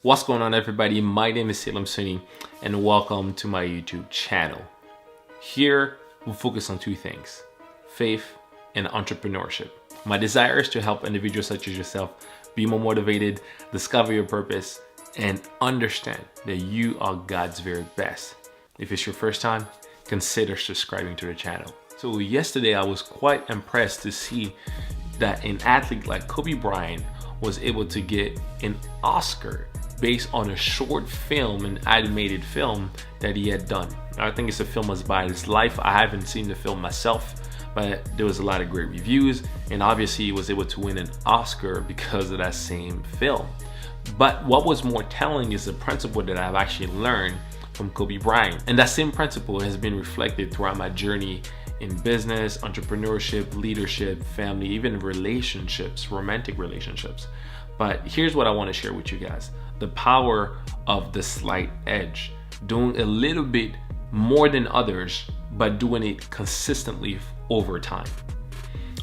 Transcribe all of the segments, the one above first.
What's going on, everybody? My name is Salem Soni and welcome to my YouTube channel. Here we focus on two things: faith and entrepreneurship. My desire is to help individuals such as yourself be more motivated, discover your purpose, and understand that you are God's very best. If it's your first time, consider subscribing to the channel. So yesterday I was quite impressed to see that an athlete like Kobe Bryant was able to get an Oscar based on a short film, an animated film that he had done. I think it's a film about his life. I haven't seen the film myself, but there was a lot of great reviews, and obviously he was able to win an Oscar because of that same film. But what was more telling is the principle that I've actually learned from Kobe Bryant. And that same principle has been reflected throughout my journey in business, entrepreneurship, leadership, family, even relationships, romantic relationships. But here's what I want to share with you guys: the power of the slight edge, doing a little bit more than others, but doing it consistently over time.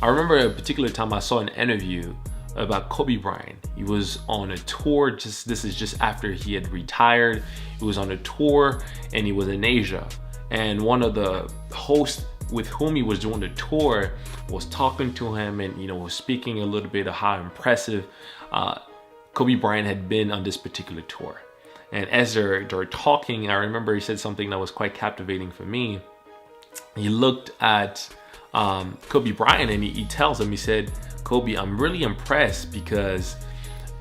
I remember a particular time I saw an interview about Kobe Bryant. He was on a tour, this is just after he had retired. He was on a tour and he was in Asia. And one of the hosts with whom he was doing the tour was talking to him and was speaking a little bit of how impressive Kobe Bryant had been on this particular tour. And as they're talking, I remember he said something that was quite captivating for me. He looked at Kobe Bryant and he tells him, he said, "Kobe, I'm really impressed because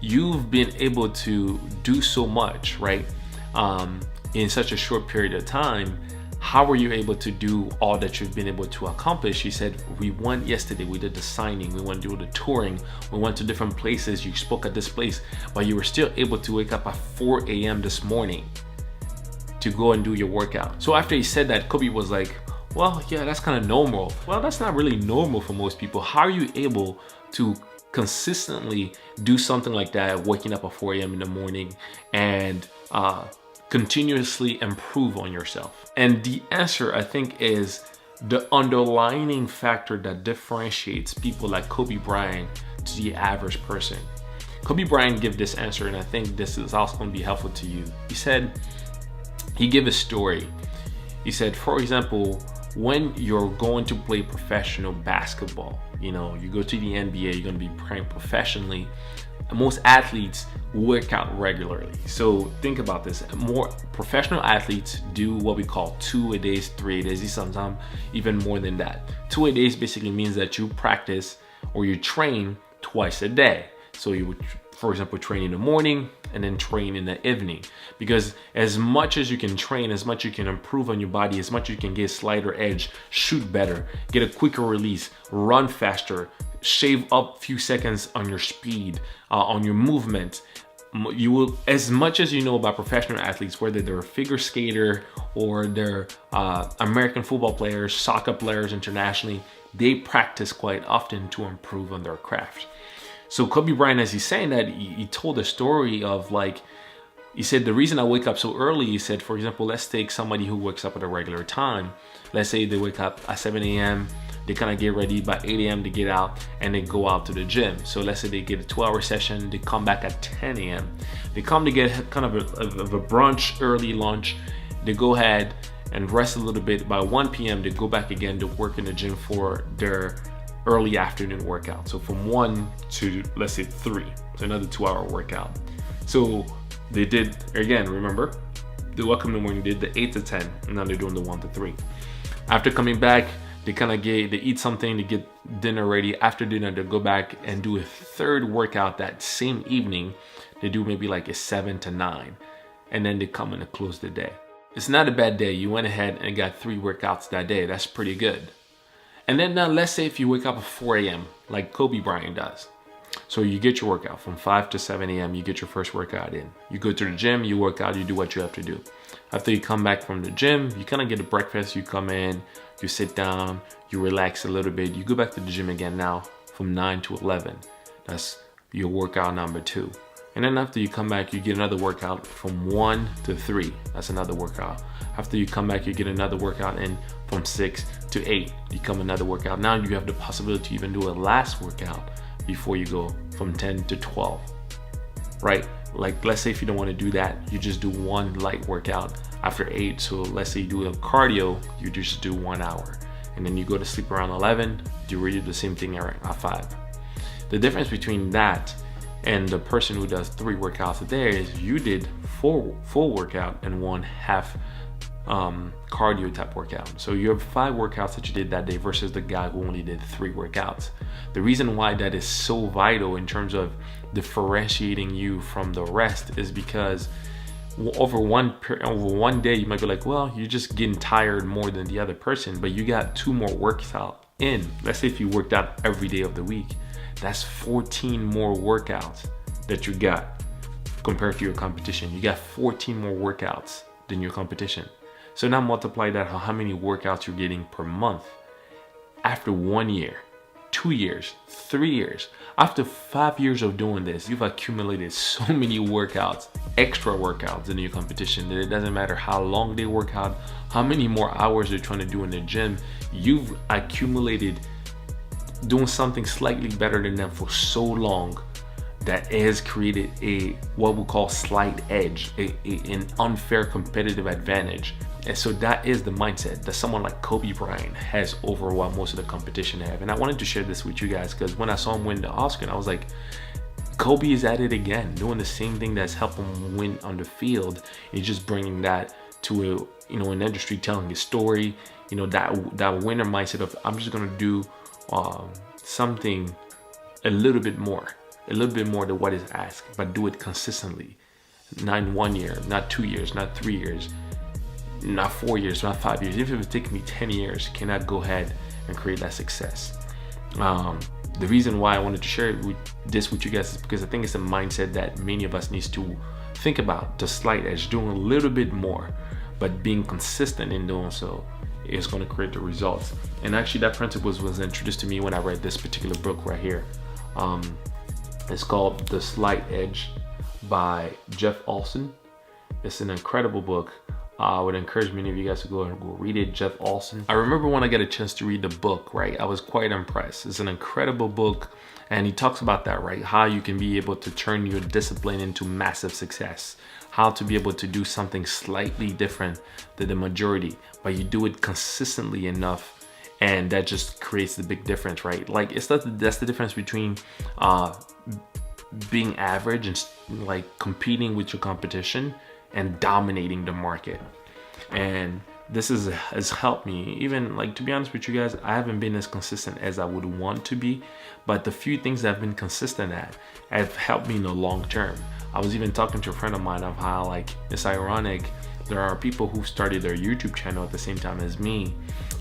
you've been able to do so much, right? In such a short period of time. How were you able to do all that you've been able to accomplish?" He said, "We went yesterday, we did the signing, we went to do the touring, we went to different places, you spoke at this place, but you were still able to wake up at 4 a.m. this morning to go and do your workout." So after he said that, Kobe was like, "Well, yeah, that's kind of normal." Well, that's not really normal for most people. How are you able to consistently do something like that, waking up at 4 a.m. in the morning and continuously improve on yourself? And the answer, I think, is the underlying factor that differentiates people like Kobe Bryant to the average person. Kobe Bryant gave this answer, and I think this is also going to be helpful to you. He said, he gave a story. He said, for example, when you're going to play professional basketball, you go to the NBA, you're going to be playing professionally. Most athletes work out regularly. So think about this. More professional athletes do what we call 2-a-days, 3-a-days, sometimes even more than that. 2-a-days basically means that you practice or you train twice a day. So you would, for example, train in the morning and then train in the evening, because as much as you can train, as much you can improve on your body, as much you can get slighter edge, shoot better, get a quicker release, run faster, shave up a few seconds on your speed, on your movement. You will, as much as you know about professional athletes, whether they're a figure skater or they're American football players, soccer players internationally, they practice quite often to improve on their craft. So Kobe Bryant, as he's saying that, he told a story of he said, the reason I wake up so early, he said, for example, let's take somebody who wakes up at a regular time. Let's say they wake up at 7 a.m., they kind of get ready by 8 a.m. to get out and they go out to the gym. So let's say they get a 2-hour session, they come back at 10 a.m. They come to get kind of a brunch, early lunch. They go ahead and rest a little bit. By 1 p.m. they go back again to work in the gym for their early afternoon workout. So from 1 to, let's say, 3, so another 2-hour workout. So they did, again, remember, they woke up in the morning, did the 8 to 10, and now they're doing the 1 to 3. After coming back, they eat something, they get dinner ready. After dinner, they go back and do a third workout that same evening. They do maybe like a 7 to 9, and then they come and close the day. It's not a bad day. You went ahead and got 3 workouts that day. That's pretty good. And then now let's say if you wake up at 4 a.m. like Kobe Bryant does. So you get your workout from 5 to 7 a.m. You get your first workout in. You go to the gym, you work out, you do what you have to do. After you come back from the gym, you kind of get a breakfast, you come in, you sit down, you relax a little bit, you go back to the gym again now from 9 to 11. That's your workout number 2. And then after you come back, you get another workout from 1 to 3. That's another workout. After you come back, you get another workout in from 6 to 8. You come another workout. Now you have the possibility to even do a last workout before you go from 10 to 12, right? Like, let's say if you don't want to do that, you just do one light workout after 8. So let's say you do a cardio, you just do 1 hour, and then you go to sleep around 11, you redo the same thing at 5. The difference between that and the person who does 3 workouts a day is you did 4 full workout and 1 half cardio type workout. So you have 5 workouts that you did that day versus the guy who only did 3 workouts. The reason why that is so vital in terms of differentiating you from the rest is because over one day you might be like, well, you're just getting tired more than the other person, but you got 2 more workouts in. Let's say if you worked out every day of the week, that's 14 more workouts that you got compared to your competition. You got 14 more workouts than your competition. So now multiply that how many workouts you're getting per month. After 1 year, 2 years, 3 years, after 5 years of doing this, you've accumulated so many workouts, extra workouts in your competition, that it doesn't matter how long they work out, how many more hours they're trying to do in the gym, you've accumulated doing something slightly better than them for so long that has created a what we call slight edge, an unfair competitive advantage. And so that is the mindset that someone like Kobe Bryant has over what most of the competition have. And I wanted to share this with you guys because when I saw him win the Oscar, I was like, Kobe is at it again, doing the same thing that's helped him win on the field. He's just bringing that to an industry, telling his story. That winner mindset of, I'm just gonna do something a little bit more than what is asked, but do it consistently. Not in 1 year, not 2 years, not 3 years, not 4 years, not 5 years. Even if it takes me 10 years, can I go ahead and create that success? The reason why I wanted to share this with you guys is because I think it's a mindset that many of us needs to think about. The slight edge, doing a little bit more, but being consistent in doing so is going to create the results. And actually that principle was introduced to me when I read this particular book right here. It's called The Slight Edge by Jeff Olson. It's an incredible book. I would encourage many of you guys to go and go read it. Jeff Olson. I remember when I got a chance to read the book, right? I was quite impressed. It's an incredible book, and he talks about that, right? How you can be able to turn your discipline into massive success. How to be able to do something slightly different than the majority, but you do it consistently enough, and that just creates the big difference, right? Like that's the difference between being average and like competing with your competition and dominating the market. And this has helped me, even like, to be honest with you guys, I haven't been as consistent as I would want to be, but the few things that I've been consistent at have helped me in the long term. I was even talking to a friend of mine of how, like, it's ironic, there are people who started their YouTube channel at the same time as me,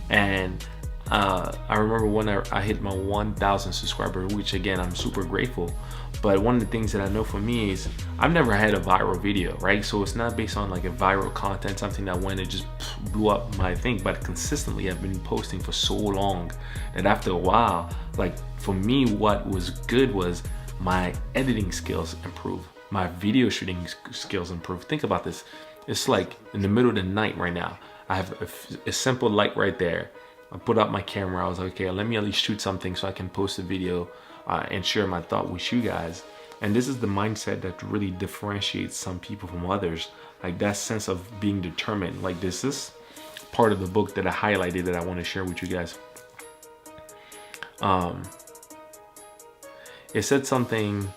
and I remember when I hit my 1,000 subscribers, which again, I'm super grateful. But one of the things that I know for me is I've never had a viral video, right? So it's not based on like a viral content, something that went and just blew up my thing, but consistently I've been posting for so long that after a while, like for me, what was good was my editing skills improved, my video shooting skills improved. Think about this. It's like in the middle of the night right now. I have a simple light right there. I put up my camera. I was like, okay, let me at least shoot something so I can post a video and share my thought with you guys. And this is the mindset that really differentiates some people from others. Like that sense of being determined. Like this is part of the book that I highlighted that I want to share with you guys. It said something,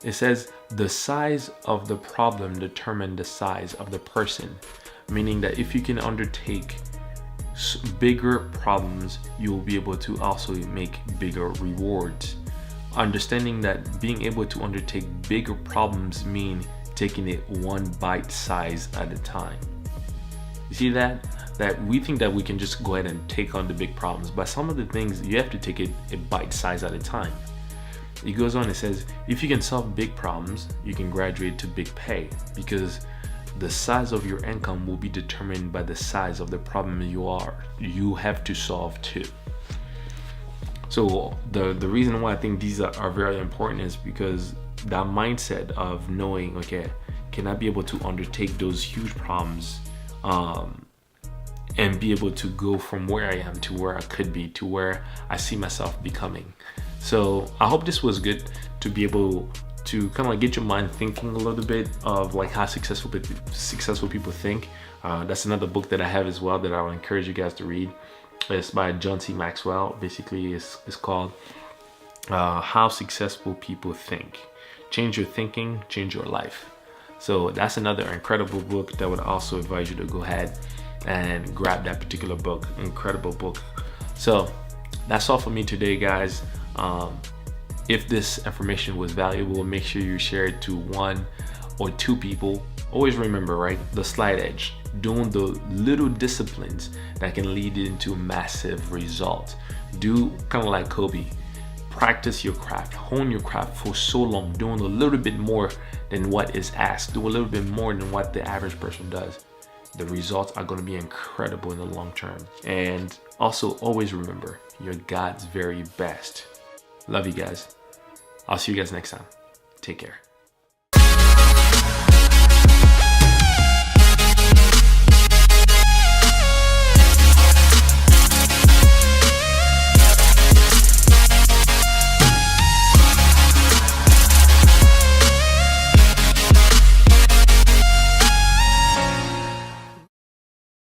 it says the size of the problem determines the size of the person. Meaning that if you can undertake bigger problems, you will be able to also make bigger rewards. Understanding that being able to undertake bigger problems mean taking it one bite size at a time. You see that we think that we can just go ahead and take on the big problems, but some of the things you have to take it a bite size at a time. It goes on, it says, if you can solve big problems, you can graduate to big pay, because the size of your income will be determined by the size of the problem you have to solve too. So the reason why I think these are very important is because that mindset of knowing, okay, can I be able to undertake those huge problems and be able to go from where I am to where I could be, to where I see myself becoming. So I hope this was good to be able to kind of like get your mind thinking a little bit of like how successful people think. That's another book that I have as well that I would encourage you guys to read. It's by John C. Maxwell. Basically, it's called How Successful People Think. Change your thinking, change your life. So that's another incredible book that would also advise you to go ahead and grab that particular book. Incredible book. So that's all for me today, guys. If this information was valuable, make sure you share it to 1 or 2 people. Always remember, right? The slight edge. Doing the little disciplines that can lead into massive results. Do kind of like Kobe. Practice your craft, hone your craft for so long, doing a little bit more than what is asked. Do a little bit more than what the average person does. The results are going to be incredible in the long term. And also always remember, you're God's very best. Love you guys. I'll see you guys next time. Take care.